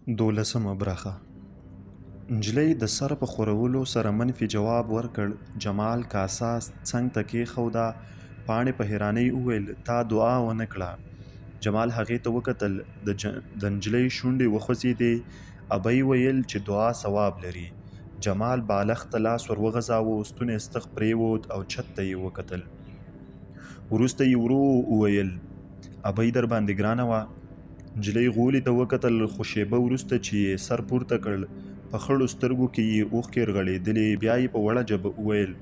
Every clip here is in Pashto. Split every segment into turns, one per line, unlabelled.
دولسمه برخه. نجلۍ د سر په ښورولو سره منفي جواب ورکړ. جمال کاسه څنګ ته کېښوده. پاڼې په حیرانۍ وویل تا دعا ونه کړه. جمال هغې ته وکتل. د نجلۍ شونډې وخوځېدې. ابۍ ویل چې دعا ثواب لري. جمال بالښت ته لاس ور وغځاوه. ستونی ستغ پرېوت او چت ته یې وکتل. وروسته یې ورو وویل ابۍ در باندې ګرانه وه. نجلۍ غولي ته وکتل، خو شېبه وروسته چې یې سر پورته کړ په خړو سترګو کې یې اوښکې رغړېدلې. بیا یې په وړه ژبه وویل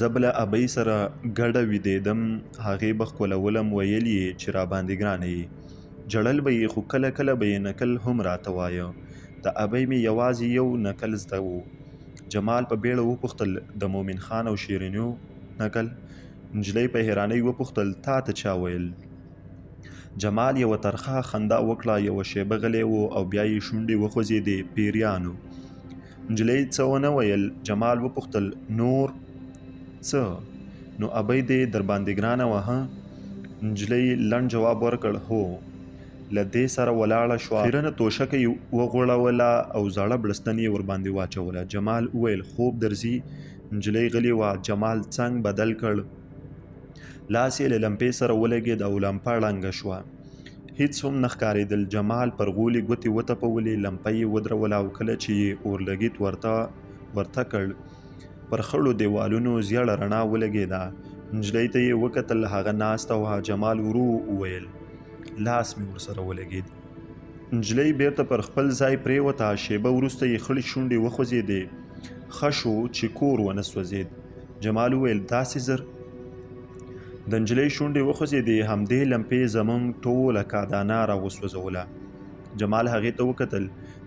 زه به له ابۍ سره ګډه ویدېدم، هغې به ښکلولم، ویل یې چې راباندې ګرانه یې. ژړل به یې، خو کله کله به یې نکل هم راته وایه. د ابۍ مې یوازې یو نکل زده و. جمال په بیړه وپوښتل د مومن خان او شیرینو نکل؟ نجلۍ په حیرانۍ وپوښتل تا ته چا ویل؟ جمال یوه ترخه خندا وکړه. یوه شیبه غلی و او بیا یې شونډې وخوځېدې. پیریانو. نجلۍ څه ونه ویل. جمال وپوښتل نور څه؟ نو ابۍ دې در باندې ګرانه وه ها؟ نجلۍ لنډ جواب ورکړ هو. له دې سره ولاړه شوه. خیرنه توشکه یې وغوړوله او زاړه بړستن یې ورباندې واچوله. جمال وویل خوب درځي؟ نجلۍ غلې وه. جمال څنګ بدل کړ. لاس یې له لمپې سره ولګېد او لمپه ړنګه شوه. هیڅ هم نه ښکارېدل. جمال پر غولي ګوتې وتپولې. لمپه یې ودروله او کله چې یې اورلګیت ورته کړ پر خړو دیوالونو زیړه رڼا ولګېده. نجلۍ ته یې وکتل. هغه ناسته وه. جمال ورو وویل لاس مې ورسره ولګېد. نجلۍ بیرته پر خپل ځای پرېوته. شېبه وروسته یې خړې شونډې وخوځېدې. ښه شو چې کور ونه سوځېد. جمال وویل داسې زر؟ د نجلۍ شونډې وخوځېدې. همدې لمپې زموږ ټوله کادانه راوسوځوله. جمال هغې ته وکتل.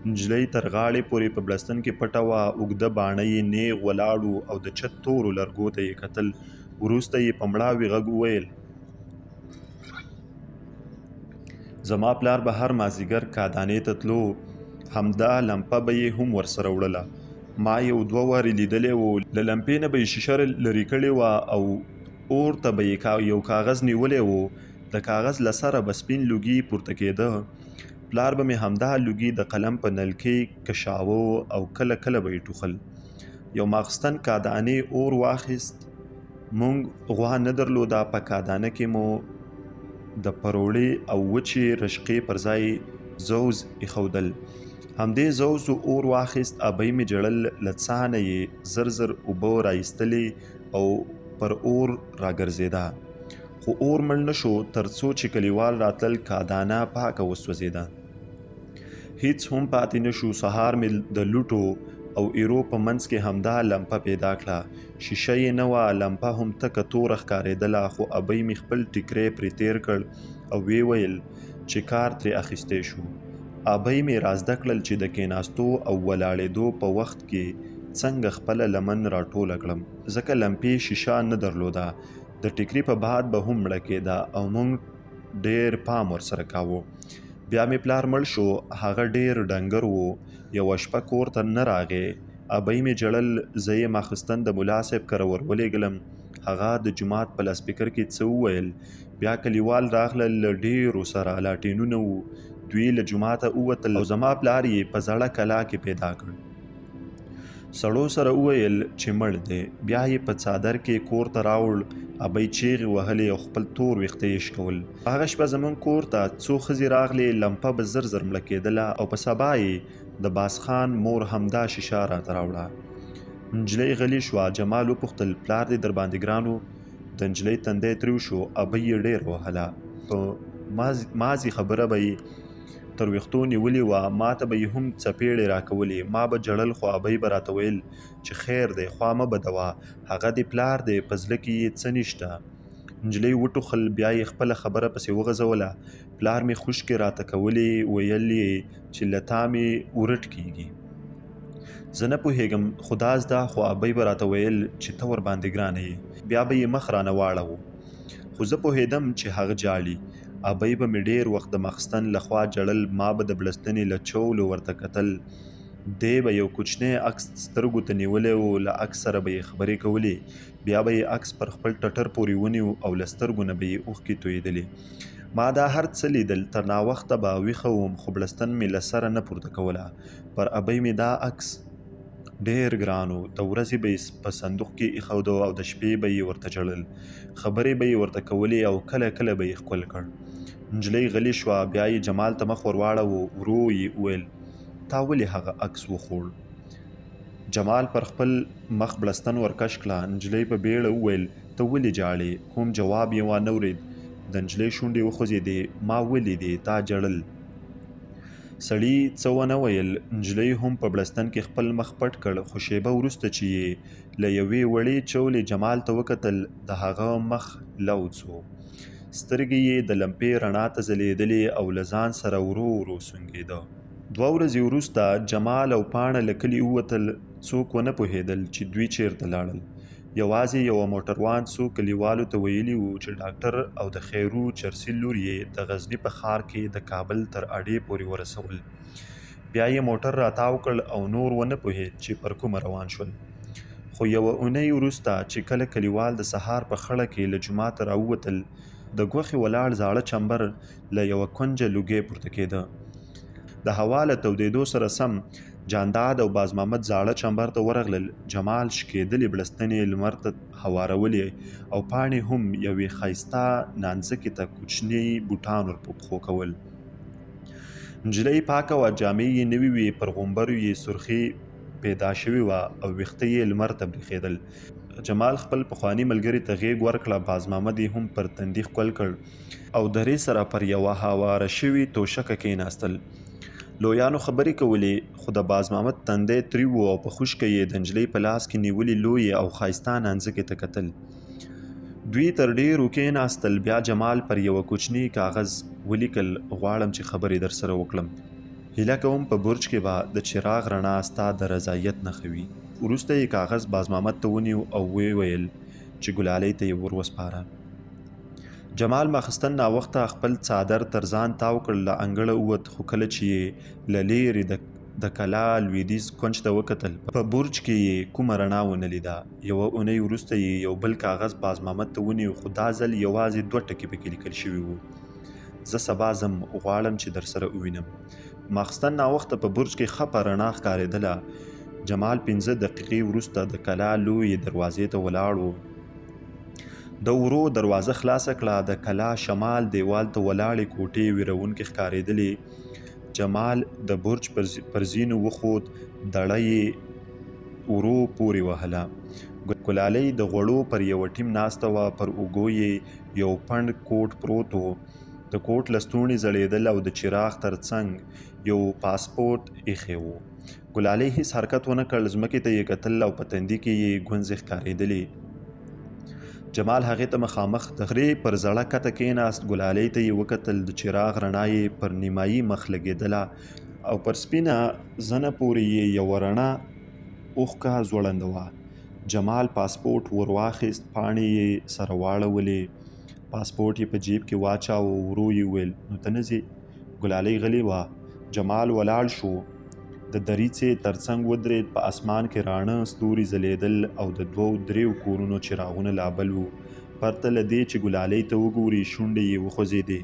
نجلۍ تر غاړې پورې په بړستن کې پټه وه. اوږده باڼه یې نیغ ولاړ و او د چت تورو لرګو ته یې کتل. وروسته یې په مړاوي غږ وویل زما پلار به هر مازدیګر کادانې ته تلو. همدا لمپه به یې هم ورسره وړله. ما یو دوه وارې لیدلی و. له لمپې نه به یې شیشه لرې کړې وه او اور ته به یې یو کاغذ نیولی و. د کاغذ له سره به سپین لوګي پورته کېده. پلار به مې همدا لوګي د قلم په نلکې کشاوه او کله کله به یې ټوخل. یو ماخستن کادانې اور واخیست. موږ غوا نه درلوده. په کادانه کې مو د پروړې او وچې رشقې پر ځای زوز ایښودل. همدې زوزو اور واخیست. ابۍ مې جړل. له څانه یې زر زر اوبه رایستلې او پر اور راګرځېده. خو اور مړ نه شو تر څو چې کلیوال راتلل. کادانه پاکه وسوځېده. هیڅ هم پاتې نه شو. سهار مې د لوټو او ایرو په منځ کې همدا لمپه پیدا کړه. شیشه یې نه وه. لمپه هم تکه توره ښکارېدله. خو ابۍ مې خپل ټیکری پرې تېر کړ او ویې ویل چې کار ترې اخیستی شو. ابۍ مې رازده کړل چې د کېناستو او ولاړېدو په وخت کې څنګه خپله لمن راټوله کړم، ځکه لمپې شیشه نه درلوده. د ټیکري په باد به هم مړه کېده او موږ ډېر پام ورسره کاوه. بیا مې پلار مړ شو. هغه ډېر ډنګر و. یوه شپه کور ته نه راغی. ابۍ مې جړل. زه یې ماخستن د ملا صاحب کره ورولېږلم. هغه د جومات په لاسپیکر کې څه وویل. بیا کلیوال راغلل. له ډېرو سره لاټینونه وو. دوی له جوماته ووتل او زما پلار یې په زړه کلا کې پیدا کړ. سړو سره وویل چې مړ دی. بیا یې په څادر کې کور ته راوړ. ابۍ چیغې وهلې او خپل تور ویښته یې شکول. هغه شپه زموږ کور ته څو ښځې راغلې. لمپه به زر زر مړه کېدله او په سبا یې د باسخان مور همدا شیشه راته راوړه. نجلۍ غلې شوه. جمال وپوښتل پلار دې در باندې ګران و؟ د نجلۍ تندی تریو شو. ابۍ یې ډېر وهله. په مازې خبره به یې تر ویښتو نیولې وه. ما ته به یې هم څپېړې راکولې. ما به جړل خو ابۍ به راته ویل چې خیر دی، خوا مه بدوه، هغه دې پلار دی، په زړه کې یې څه نشته. نجلۍ وټوخل. بیا یې خپله خبره پسې وغځوله. پلار مې خوشکې راته کولې. ویل یې چې له تا مې ورټ کېږي. زه نه پوهېږم خو دا زده. خو ابۍ به راته ویل چې ته ورباندې ګرانه یې. بیا به یې مخ رانه واړوو. خو زه پوهېدم چې هغه جاړي. ابۍ به مې ډېر وخت د ماخستن لخوا جړل. ما به د بړستنې له چولو ورته کتل. دی به یو کوچنی عکس سترګو ته نیولی و. له عکس سره به یې خبرې کولې. بیا به یې عکس پر خپل ټټر پورې ونیو او له سترګو نه به یې اوښکې تویېدلې. ما دا هر څه لیدل، تر ناوخته به ویښه وم خو بړستن مې له سره نه پورته کوله. پر ابۍ مې دا عکس ډېر ګران و. د ورځې به یې په صندوق کې ایښوده او د شپې به یې ورته جړل. خبرې به یې ورته کولې او کله کله به یې ښکل کړ. نجلۍ غلې شوه. بیا یې جمال ته مخ ور واړاوه. ورو یې وویل تا ولې هغه عکس وخوړ؟ جمال پر خپل مخ بړستن ورکش کړه. نجلۍ په بیړه وویل ته ولې جاړې؟ کوم جواب یې وانه ورېد. د نجلۍ شونډې وخوځېدې. ما ولیدې تا جړل. سړي څه ونه ویل. نجلۍ هم په بړستن کې خپل مخ پټ کړ. خو شیبه وروسته چې یې له یوې وړې چولې جمال ته وکتل، د هغه مخ لوڅ و. سترګې یې د لمپې رڼا ته ځلېدلې او له ځان سره ورو ورو سونګېده. 2 ورځې وروسته جمال او پاڼه له کلي ووتل. څوک ونه پوهېدل چې دوی چیرته لاړل. یوازې یوه موټروان څو کلیوالو ته ویلي وو چې ډاکټر او د خیرو چرسي لور یې د غزني په ښار کې د کابل تر اډې پورې ورسول. بیا یې موټر راتاو کړ او نور ونه پوهېد چې پر کومه روان شول. خو یوه اونۍ وروسته چې کله کلیوال د سهار په خړه کې له جوماته راووتل، د ګوښې ولاړ زاړه چمبر له یوه کونجه لوګی پورته کېده. د هوا له تودېدو سره سم جانداد او باز محمد زاړه چمبر ته ورغلل. جمال شکېدلې بړستنې لمر ته هوارولې او پاڼې هم یوې ښایسته نانځکې ته کوچني بوټان ور په پښو کول. نجلۍ پاکه وه، جامې یې نوې وې، پر غومبرو یې سرخي پیدا شوې وه او ویښته یې لمر ته برېښېدل. جمال خپل پخواني ملګري ته غېږ ورکړه. باز محمد یې هم پر تندي ښکل کړ او درې سره پر یوه هواره شوي توشکه کېناستل. لویانو خبرې کولې، خو د باز محمد تندی تریو و او په خوشکه یې د نجلۍ په لاس کې نیولې لویې او ښایسته نانځکې ته کتل. دوی تر ډېرو کېناستل. بیا جمال پر یوه کوچني کاغذ ولیکل غواړم چې خبرې در سره وکړم. هیله کوم په برج کې به د چراغ رڼا ستا د رضایت نښه وي. وروسته یې کاغذ باز محمد ته ونیو او ویل چې ګلالۍ ته یې ور وسپاره. جمال ماخستن ناوخته خپل څادر تر ځان تاو کړ. له انګړه ووت، خو کله چې یې له لیرې د کلا لویدیځ کونج ته وکتل، په برج کې یې کومه رڼا ونه لیده. یوه اونۍ وروسته یې یو بل کاغذ باز محمد ته ونیو، خو دا ځل یوازې 2 ټکي پکې لیکل شوي وو. زه سبا ځم، غواړم چې در سره ووینم. ماخستن ناوخته په برج کې خپه رڼا ښکارېدله. جمال 15 دقیقې وروسته د کلا لویې دروازې ته ولاړ و. د ورو دروازه خلاصه کړه. د کلا شمال دیوال ته ولاړې کوټې ویرونکې ښکارېدلې. جمال د برج پر زینو وخوت. دړه یې ورو پورې وهله. ګلالۍ د غوړو پر یوه ټیم ناسته وه. پر اوږو یې یو پنډ کوټ پروت و. د کوټ لستوڼي ځړېدل او د چراغ تر څنګ یو پاسپورټ ایښی و. ګلالۍ هیڅ حرکت ونه کړ. ځمکې ته یې کتل او په تندي کې یې ګونځې ښکارېدلې. جمال هغې ته مخامخ د غرې پر زړه کته کېناست. ګلالۍ ته یې وکتل. د چراغ رڼا یې پر نیمایي مخ لګېدله او پر سپینه زنه پورې یې یوه رڼه اوښکه ځوړنده وه. جمال پاسپورټ ور واخیست. پاڼې یې سره واړولې. پاسپورټ یې په جیب کې واچاوه. ورو یې وویل نو ته نه ځې؟ ګلالۍ غلې وه. جمال ولاړ شو. د دریڅې تر څنګ ودرېد. په اسمان کې راڼه ستوري ځلېدل او د 2-3 کورونو چراغونه لا بل وو. پرته له دې چې ګلالۍ ته وګوري، شونډې یې وخوځېدې.